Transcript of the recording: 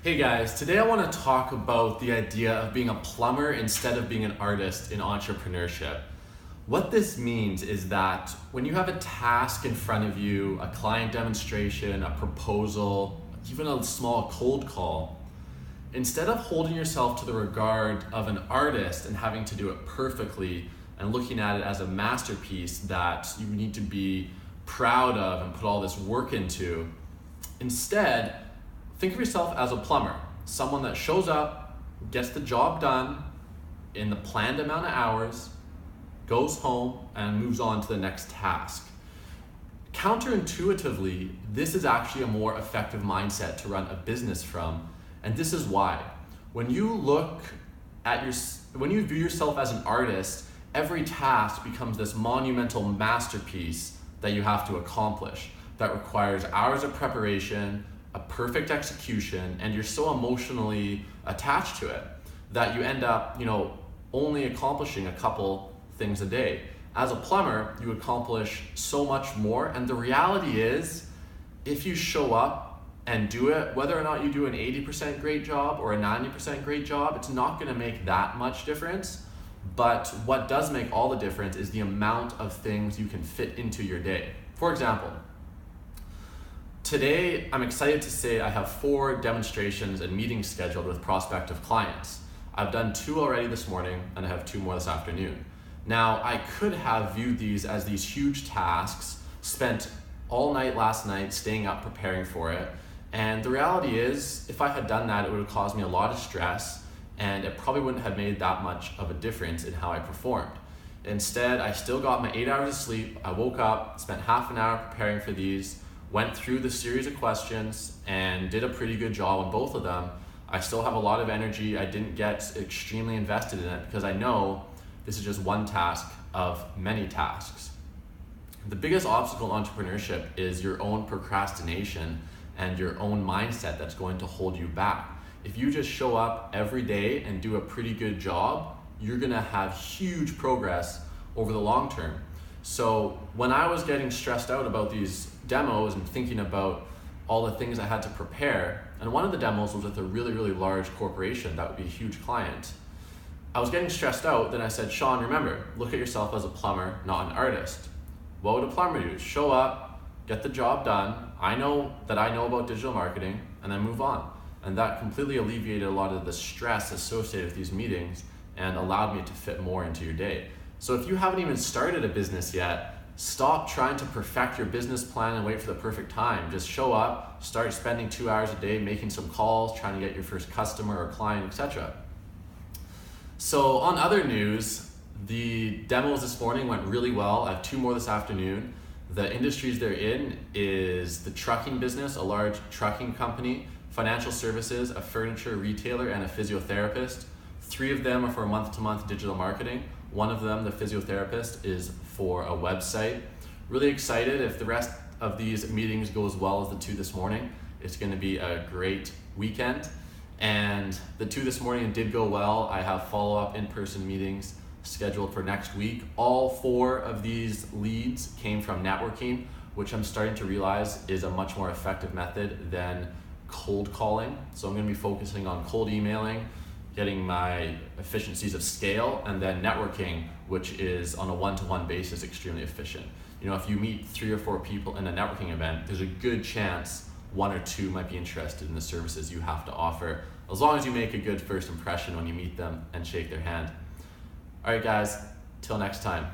Hey guys, today I want to talk about the idea of being a plumber instead of being an artist in entrepreneurship. What this means is that when you have a task in front of you, a client demonstration, a proposal, even a small cold call, instead of holding yourself to the regard of an artist and having to do it perfectly and looking at it as a masterpiece that you need to be proud of and put all this work into, instead, think of yourself as a plumber, someone that shows up, gets the job done in the planned amount of hours, goes home, and moves on to the next task. Counterintuitively, this is actually a more effective mindset to run a business from, and this is why. When you view yourself as an artist, every task becomes this monumental masterpiece that you have to accomplish that requires hours of preparation, a perfect execution, and you're so emotionally attached to it that you end up, only accomplishing a couple things a day. As a plumber, you accomplish so much more, and the reality is, if you show up and do it, whether or not you do an 80% great job or a 90% great job, it's not gonna make that much difference. But what does make all the difference is the amount of things you can fit into your day. For example, today, I'm excited to say I have 4 demonstrations and meetings scheduled with prospective clients. I've done 2 already this morning, and I have 2 more this afternoon. Now, I could have viewed these as these huge tasks, spent all night last night staying up preparing for it, and the reality is, if I had done that, it would have caused me a lot of stress, and it probably wouldn't have made that much of a difference in how I performed. Instead, I still got my 8 hours of sleep. I woke up, spent half an hour preparing for these, went through the series of questions and did a pretty good job on both of them. I still have a lot of energy. I didn't get extremely invested in it because I know this is just one task of many tasks. The biggest obstacle in entrepreneurship is your own procrastination and your own mindset that's going to hold you back. If you just show up every day and do a pretty good job, you're gonna have huge progress over the long term. So when I was getting stressed out about these demos and thinking about all the things I had to prepare, and one of the demos was with a really, really large corporation that would be a huge client, I was getting stressed out. Then I said, Sean, remember, look at yourself as a plumber, not an artist. What would a plumber do? Show up, get the job done. I know about digital marketing, and then move on. And that completely alleviated a lot of the stress associated with these meetings and allowed me to fit more into your day. So if you haven't even started a business yet, stop trying to perfect your business plan and wait for the perfect time. Just show up, start spending 2 hours a day making some calls, trying to get your first customer or client, etc. So on other news, the demos this morning went really well. I have 2 more this afternoon. The industries they're in is the trucking business, a large trucking company, financial services, a furniture retailer, and a physiotherapist. 3 of them are for month-to-month digital marketing. One of them, the physiotherapist, is for a website. Really excited. If the rest of these meetings go as well as the 2 this morning, it's going to be a great weekend. And the 2 this morning did go well. I have follow-up in-person meetings scheduled for next week. All 4 of these leads came from networking, which I'm starting to realize is a much more effective method than cold calling. So I'm going to be focusing on cold emailing, getting my efficiencies of scale, and then networking, which is on a one-to-one basis extremely efficient. If you meet 3 or 4 people in a networking event, there's a good chance 1 or 2 might be interested in the services you have to offer, as long as you make a good first impression when you meet them and shake their hand. All right, guys, till next time.